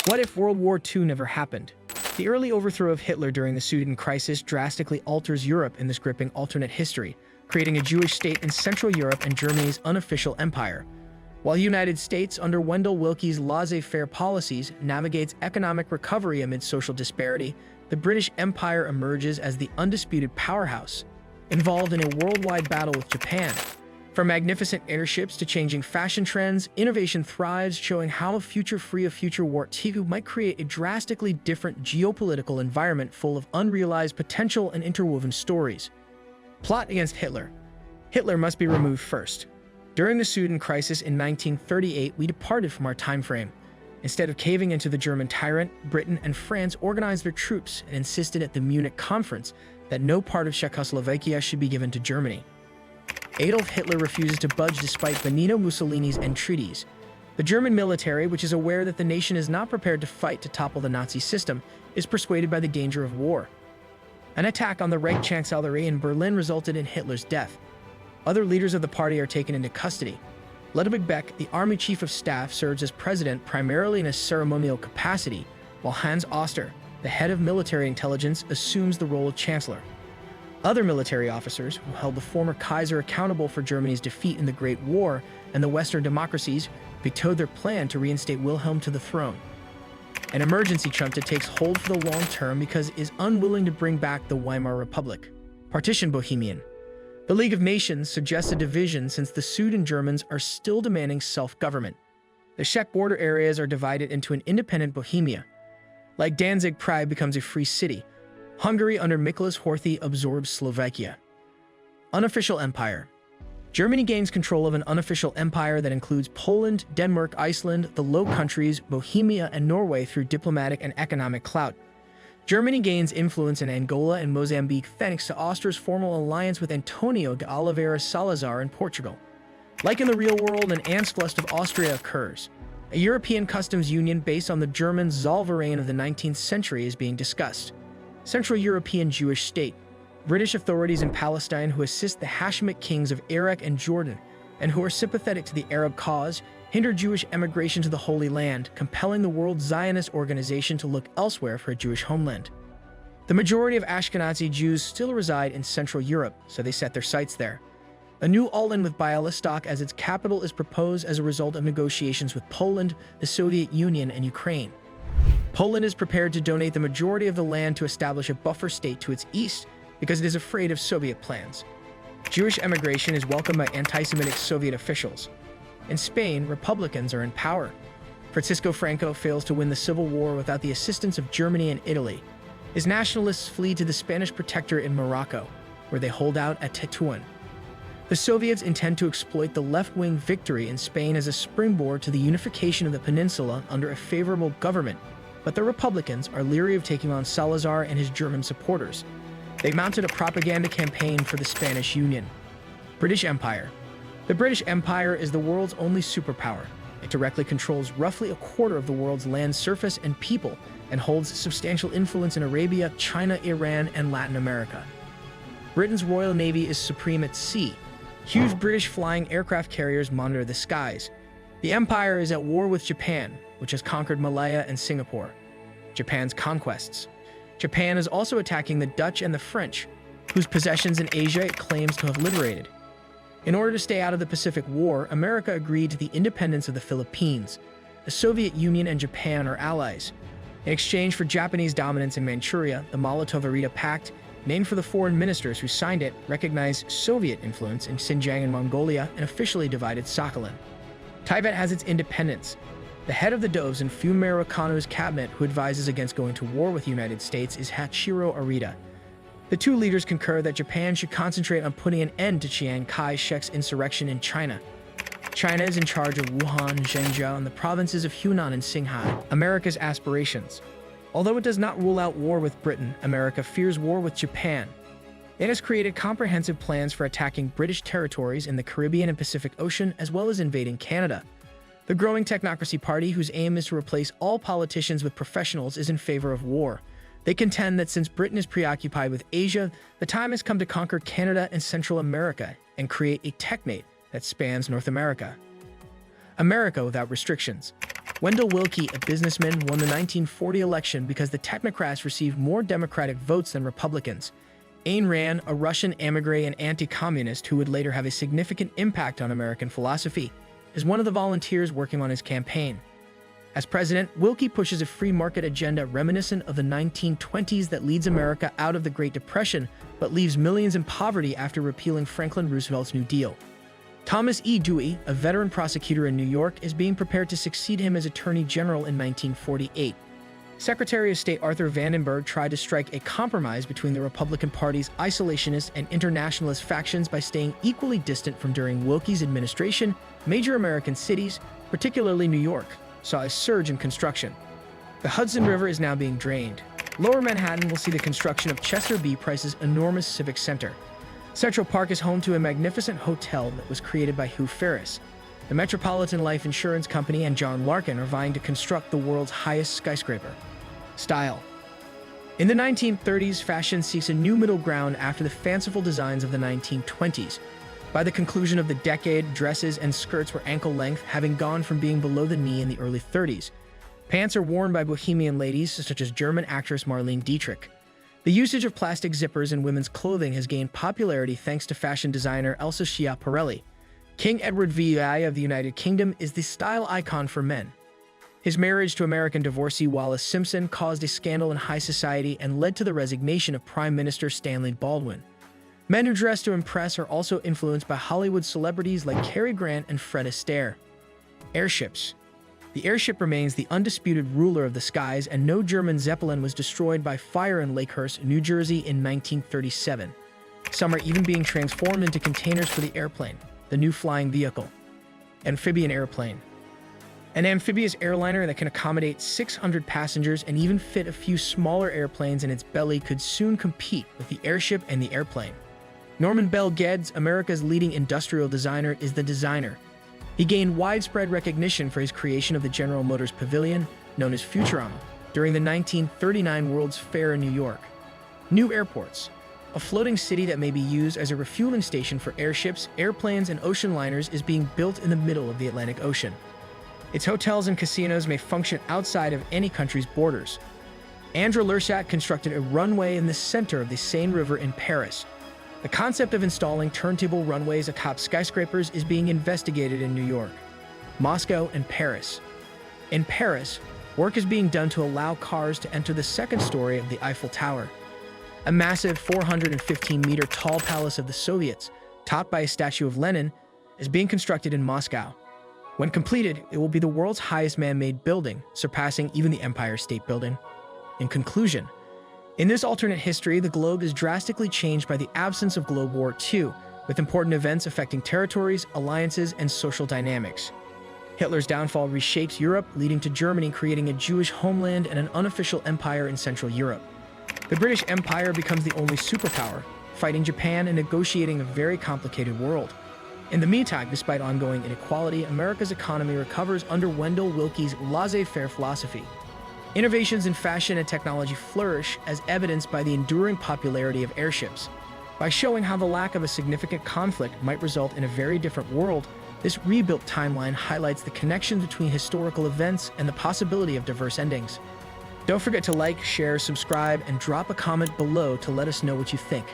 What if World War II never happened? The early overthrow of Hitler during the Sudeten Crisis drastically alters Europe in this gripping alternate history, creating a Jewish state in Central Europe and Germany's unofficial empire. While the United States, under Wendell Willkie's laissez-faire policies, navigates economic recovery amid social disparity, the British Empire emerges as the undisputed powerhouse, involved in a worldwide battle with Japan. From magnificent airships to changing fashion trends, innovation thrives, showing how a future free of future war II might create a drastically different geopolitical environment full of unrealized potential and interwoven stories. Plot against Hitler. Hitler must be removed first. During the Sudeten Crisis in 1938, we departed from our time frame. Instead of caving into the German tyrant, Britain and France organized their troops and insisted at the Munich Conference that no part of Czechoslovakia should be given to Germany. Adolf Hitler refuses to budge despite Benito Mussolini's entreaties. The German military, which is aware that the nation is not prepared to fight to topple the Nazi system, is persuaded by the danger of war. An attack on the Reichskanzlei in Berlin resulted in Hitler's death. Other leaders of the party are taken into custody. Ludwig Beck, the army chief of staff, serves as president primarily in a ceremonial capacity, while Hans Oster, the head of military intelligence, assumes the role of chancellor. Other military officers, who held the former Kaiser accountable for Germany's defeat in the Great War and the Western democracies, vetoed their plan to reinstate Wilhelm to the throne. An emergency junta takes hold for the long term because it is unwilling to bring back the Weimar Republic. Partition Bohemian. The League of Nations suggests a division since the Sudeten Germans are still demanding self-government. The Czech border areas are divided into an independent Bohemia. Like Danzig, Prague becomes a free city. Hungary under Nicholas Horthy absorbs Slovakia. Unofficial empire. Germany gains control of an unofficial empire that includes Poland, Denmark, Iceland, the Low Countries, Bohemia, and Norway through diplomatic and economic clout. Germany gains influence in Angola and Mozambique thanks to Austria's formal alliance with Antonio de Oliveira Salazar in Portugal. Like in the real world, an Anschluss of Austria occurs. A European customs union based on the German Zollverein of the 19th century is being discussed. Central European Jewish state. British authorities in Palestine who assist the Hashemite kings of Iraq and Jordan, and who are sympathetic to the Arab cause, hinder Jewish emigration to the Holy Land, compelling the World Zionist Organization to look elsewhere for a Jewish homeland. The majority of Ashkenazi Jews still reside in Central Europe, so they set their sights there. A new Altan with Bialystok as its capital is proposed as a result of negotiations with Poland, the Soviet Union, and Ukraine. Poland is prepared to donate the majority of the land to establish a buffer state to its east because it is afraid of Soviet plans. Jewish emigration is welcomed by anti-Semitic Soviet officials. In Spain, Republicans are in power. Francisco Franco fails to win the civil war without the assistance of Germany and Italy. His nationalists flee to the Spanish protectorate in Morocco, where they hold out at Tetuan. The Soviets intend to exploit the left-wing victory in Spain as a springboard to the unification of the peninsula under a favorable government, but the Republicans are leery of taking on Salazar and his German supporters. They mounted a propaganda campaign for the Spanish Union. British Empire. The British Empire is the world's only superpower. It directly controls roughly a quarter of the world's land surface and people, and holds substantial influence in Arabia, China, Iran, and Latin America. Britain's Royal Navy is supreme at sea. Huge British flying aircraft carriers monitor the skies. The empire is at war with Japan, which has conquered Malaya and Singapore. Japan's conquests. Japan is also attacking the Dutch and the French, whose possessions in Asia it claims to have liberated. In order to stay out of the Pacific War, America agreed to the independence of the Philippines. The Soviet Union and Japan are allies. In exchange for Japanese dominance in Manchuria, the Molotov-Arita Pact, named for the foreign ministers who signed it, recognized Soviet influence in Xinjiang and Mongolia and officially divided Sakhalin. Tibet has its independence. The head of the Doves in Fumio Kano's cabinet, who advises against going to war with the United States, is Hachiro Arita. The two leaders concur that Japan should concentrate on putting an end to Chiang Kai-shek's insurrection in China. China is in charge of Wuhan, Zhengzhou, and the provinces of Hunan and Qinghai. America's aspirations. Although it does not rule out war with Britain, America fears war with Japan. It has created comprehensive plans for attacking British territories in the Caribbean and Pacific Ocean, as well as invading Canada. The growing technocracy party, whose aim is to replace all politicians with professionals, is in favor of war. They contend that since Britain is preoccupied with Asia, the time has come to conquer Canada and Central America and create a technate that spans North America. America without restrictions. Wendell Willkie, a businessman, won the 1940 election because the technocrats received more Democratic votes than Republicans. Ayn Rand, a Russian emigre and anti-communist who would later have a significant impact on American philosophy, is one of the volunteers working on his campaign. As president, Willkie pushes a free market agenda reminiscent of the 1920s that leads America out of the Great Depression but leaves millions in poverty after repealing Franklin Roosevelt's New Deal. Thomas E. Dewey, a veteran prosecutor in New York, is being prepared to succeed him as Attorney General in 1948. Secretary of State Arthur Vandenberg tried to strike a compromise between the Republican Party's isolationist and internationalist factions by staying equally distant from during Willkie's administration. Major American cities, particularly New York, saw a surge in construction. The Hudson River is now being drained. Lower Manhattan will see the construction of Chester B. Price's enormous civic center. Central Park is home to a magnificent hotel that was created by Hugh Ferris. The Metropolitan Life Insurance Company and John Larkin are vying to construct the world's highest skyscraper. Style. In the 1930s, fashion seeks a new middle ground after the fanciful designs of the 1920s. By the conclusion of the decade, dresses and skirts were ankle length, having gone from being below the knee in the early 30s. Pants are worn by Bohemian ladies such as German actress Marlene Dietrich. The usage of plastic zippers in women's clothing has gained popularity thanks to fashion designer Elsa Schiaparelli. King Edward VI of the United Kingdom is the style icon for men. His marriage to American divorcee Wallis Simpson caused a scandal in high society and led to the resignation of Prime Minister Stanley Baldwin. Men who dress to impress are also influenced by Hollywood celebrities like Cary Grant and Fred Astaire. Airships. The airship remains the undisputed ruler of the skies, and no German Zeppelin was destroyed by fire in Lakehurst, New Jersey in 1937. Some are even being transformed into containers for the airplane, the new flying vehicle. Amphibian airplane. An amphibious airliner that can accommodate 600 passengers and even fit a few smaller airplanes in its belly could soon compete with the airship and the airplane. Norman Bell Geddes, America's leading industrial designer, is the designer. He gained widespread recognition for his creation of the General Motors Pavilion, known as Futurama, during the 1939 World's Fair in New York. New airports. A floating city that may be used as a refueling station for airships, airplanes, and ocean liners is being built in the middle of the Atlantic Ocean. Its hotels and casinos may function outside of any country's borders. André Lerchat constructed a runway in the center of the Seine River in Paris. The concept of installing turntable runways atop skyscrapers is being investigated in New York, Moscow, and Paris. In Paris, work is being done to allow cars to enter the second story of the Eiffel Tower. A massive 415-meter tall palace of the Soviets, topped by a statue of Lenin, is being constructed in Moscow. When completed, it will be the world's highest man-made building, surpassing even the Empire State Building. In conclusion, in this alternate history, the globe is drastically changed by the absence of World War II, with important events affecting territories, alliances, and social dynamics. Hitler's downfall reshapes Europe, leading to Germany creating a Jewish homeland and an unofficial empire in Central Europe. The British Empire becomes the only superpower, fighting Japan and negotiating a very complicated world. In the meantime, despite ongoing inequality, America's economy recovers under Wendell Willkie's laissez-faire philosophy. Innovations in fashion and technology flourish, as evidenced by the enduring popularity of airships. By showing how the lack of a significant conflict might result in a very different world, this rebuilt timeline highlights the connection between historical events and the possibility of diverse endings. Don't forget to like, share, subscribe, and drop a comment below to let us know what you think.